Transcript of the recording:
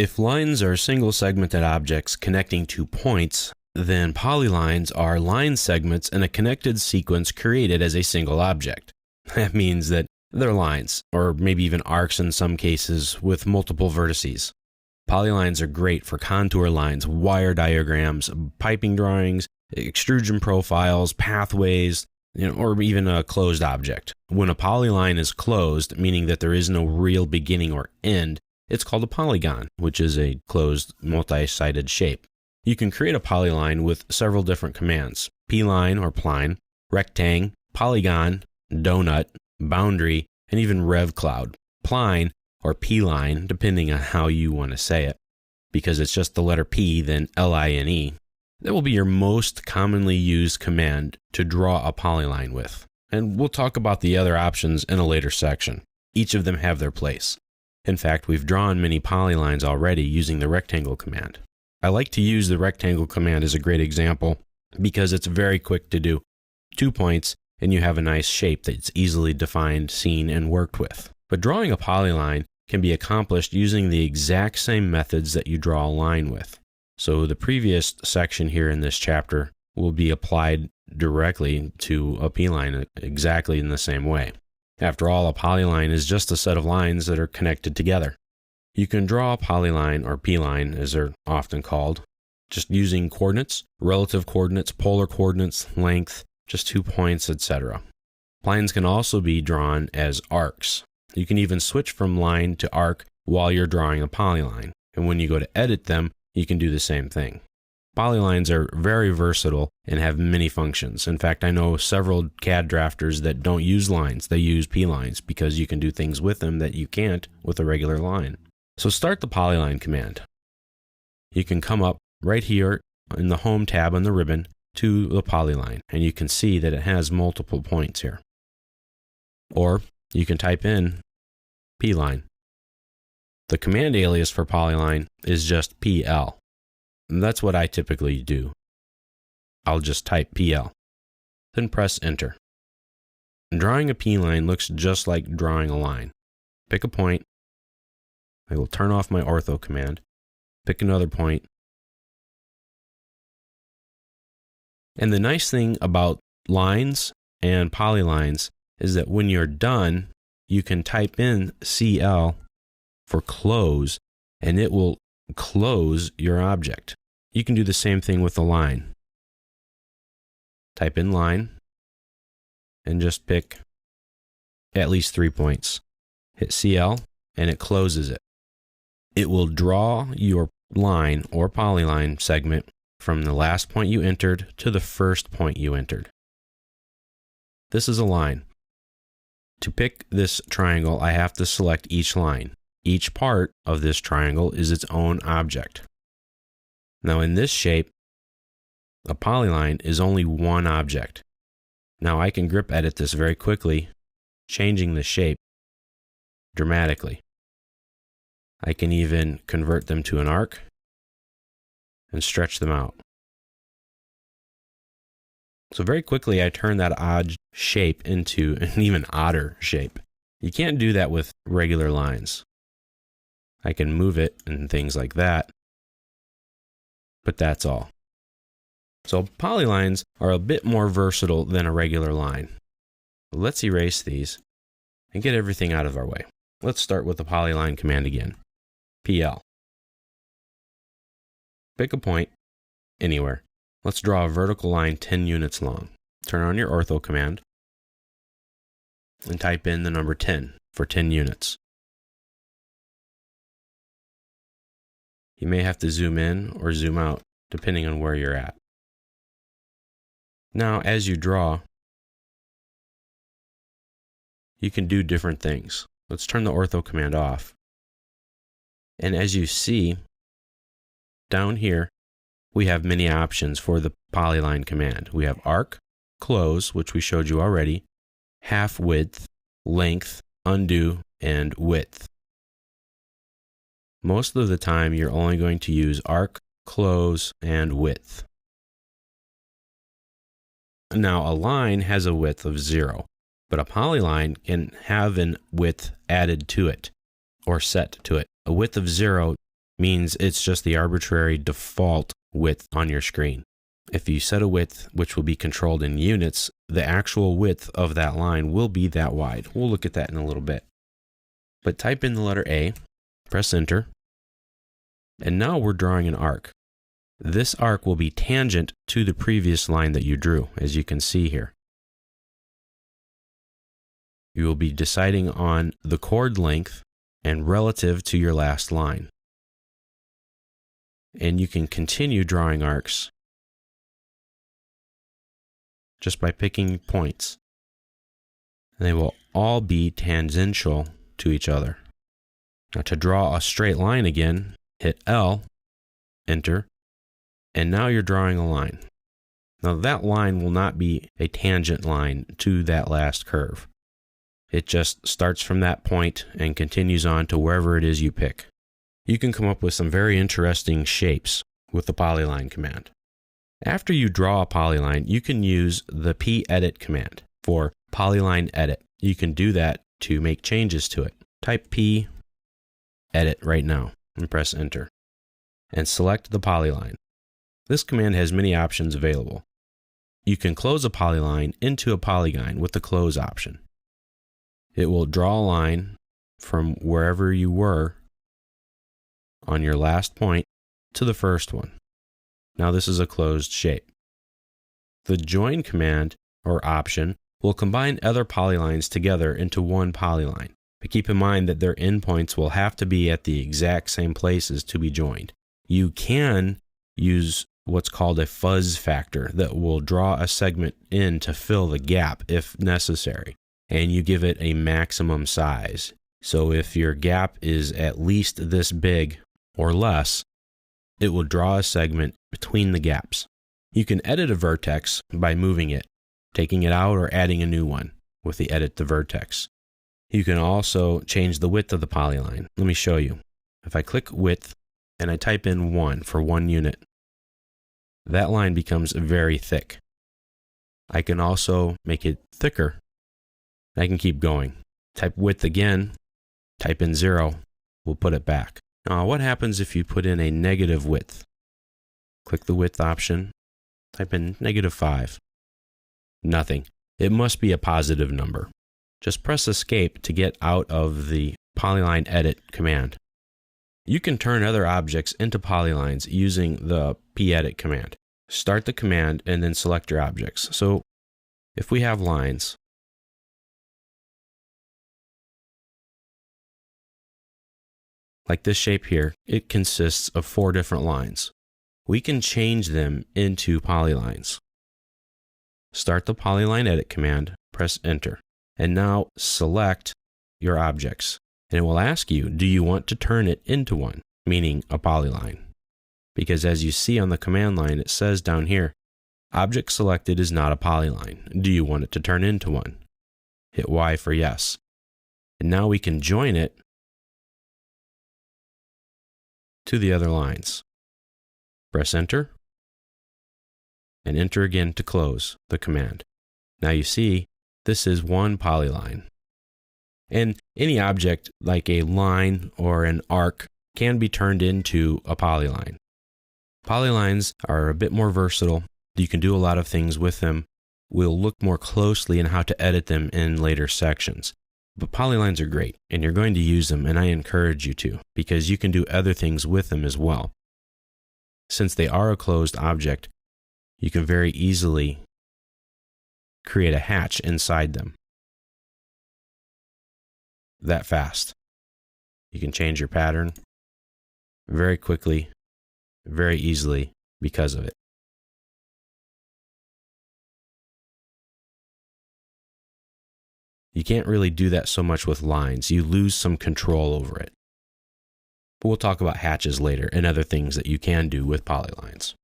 If lines are single segmented objects connecting two points, then polylines are line segments in a connected sequence created as a single object. That means that they're lines, or maybe even arcs in some cases, with multiple vertices. Polylines are great for contour lines, wire diagrams, piping drawings, extrusion profiles, pathways, or even a closed object. When a polyline is closed, meaning that there is no real beginning or end, it's called a polygon, which is a closed, multi-sided shape. You can create a polyline with several different commands: p-line or pline, rectang, polygon, donut, boundary, and even rev cloud. Pline or p-line, depending on how you want to say it. Because it's just the letter P, then L-I-N-E. That will be your most commonly used command to draw a polyline with. And we'll talk about the other options in a later section. Each of them have their place. In fact, we've drawn many polylines already using the rectangle command. I like to use the rectangle command as a great example because it's very quick to do. 2 points, and you have a nice shape that's easily defined, seen, and worked with. But drawing a polyline can be accomplished using the exact same methods that you draw a line with. So the previous section here in this chapter will be applied directly to a p-line exactly in the same way. After all, a polyline is just a set of lines that are connected together. You can draw a polyline, or p-line as they're often called, just using coordinates, relative coordinates, polar coordinates, length, just 2 points, etc. Lines can also be drawn as arcs. You can even switch from line to arc while you're drawing a polyline, and when you go to edit them, you can do the same thing. Polylines are very versatile and have many functions. In fact, I know several CAD drafters that don't use lines, they use p-lines because you can do things with them that you can't with a regular line. So start the polyline command. You can come up right here in the Home tab on the ribbon to the polyline, and you can see that it has multiple points here. Or you can type in p-line. The command alias for polyline is just PL. And that's what I typically do. I'll just type PL, then press enter. Drawing a p-line looks just like drawing a line. Pick a point. I will turn off my ortho command. Pick another point. And the nice thing about lines and polylines is that when you're done, you can type in CL for close, and it will close your object. You can do the same thing with a line. Type in line and just pick at least 3 points. Hit CL and it closes it. It will draw your line or polyline segment from the last point you entered to the first point you entered. This is a line. To pick this triangle, I have to select each line. Each part of this triangle is its own object. Now in this shape, a polyline is only one object. Now I can grip edit this very quickly, changing the shape dramatically. I can even convert them to an arc and stretch them out. So very quickly I turn that odd shape into an even odder shape. You can't do that with regular lines. I can move it and things like that, but that's all. So polylines are a bit more versatile than a regular line. Let's erase these and get everything out of our way. Let's start with the polyline command again. PL. Pick a point anywhere. Let's draw a vertical line 10 units long. Turn on your ortho command and type in the number 10 for 10 units. You may have to zoom in or zoom out depending on where you're at. Now, as you draw, you can do different things. Let's turn the ortho command off. And as you see, down here, we have many options for the polyline command. We have arc, close, which we showed you already, half width, length, undo, and width. Most of the time, you're only going to use arc, close, and width. Now, a line has a width of 0, but a polyline can have a width added to it or set to it. A width of 0 means it's just the arbitrary default width on your screen. If you set a width which will be controlled in units, the actual width of that line will be that wide. We'll look at that in a little bit. But type in the letter A, press enter, and now we're drawing an arc. This arc will be tangent to the previous line that you drew, as you can see here. You will be deciding on the chord length and relative to your last line. And you can continue drawing arcs just by picking points. And they will all be tangential to each other. Now to draw a straight line again, hit L, enter, and now you're drawing a line. Now that line will not be a tangent line to that last curve. It just starts from that point and continues on to wherever it is you pick. You can come up with some very interesting shapes with the polyline command. After you draw a polyline, you can use the p-edit command for polyline edit. You can do that to make changes to it. Type p-edit right now and press enter. And select the polyline. This command has many options available. You can close a polyline into a polygon with the close option. It will draw a line from wherever you were on your last point to the first one. Now this is a closed shape. The join command or option will combine other polylines together into one polyline. But keep in mind that their endpoints will have to be at the exact same places to be joined. You can use what's called a fuzz factor that will draw a segment in to fill the gap if necessary, and you give it a maximum size. So if your gap is at least this big or less, it will draw a segment between the gaps. You can edit a vertex by moving it, taking it out, or adding a new one with the edit the vertex. You can also change the width of the polyline. Let me show you. If I click width and I type in 1 for 1 unit, that line becomes very thick. I can also make it thicker. I can keep going. Type width again, type in 0, we'll put it back. Now what happens if you put in a negative width? Click the width option, type in -5. Nothing. It must be a positive number. Just press escape to get out of the polyline edit command. You can turn other objects into polylines using the p-edit command. Start the command and then select your objects. So if we have lines, like this shape here, it consists of 4 different lines. We can change them into polylines. Start the polyline edit command, press enter, and now select your objects. And it will ask you, do you want to turn it into one, meaning a polyline? Because as you see on the command line, it says down here, object selected is not a polyline. Do you want it to turn into one? Hit Y for yes. And now we can join it to the other lines. Press enter, and enter again to close the command. Now you see, this is one polyline. And any object like a line or an arc can be turned into a polyline. Polylines are a bit more versatile. You can do a lot of things with them. We'll look more closely in how to edit them in later sections. But polylines are great, and you're going to use them, and I encourage you to, because you can do other things with them as well. Since they are a closed object, you can very easily create a hatch inside them. That fast. You can change your pattern very quickly, very easily because of it. You can't really do that so much with lines. You lose some control over it. But we'll talk about hatches later and other things that you can do with polylines.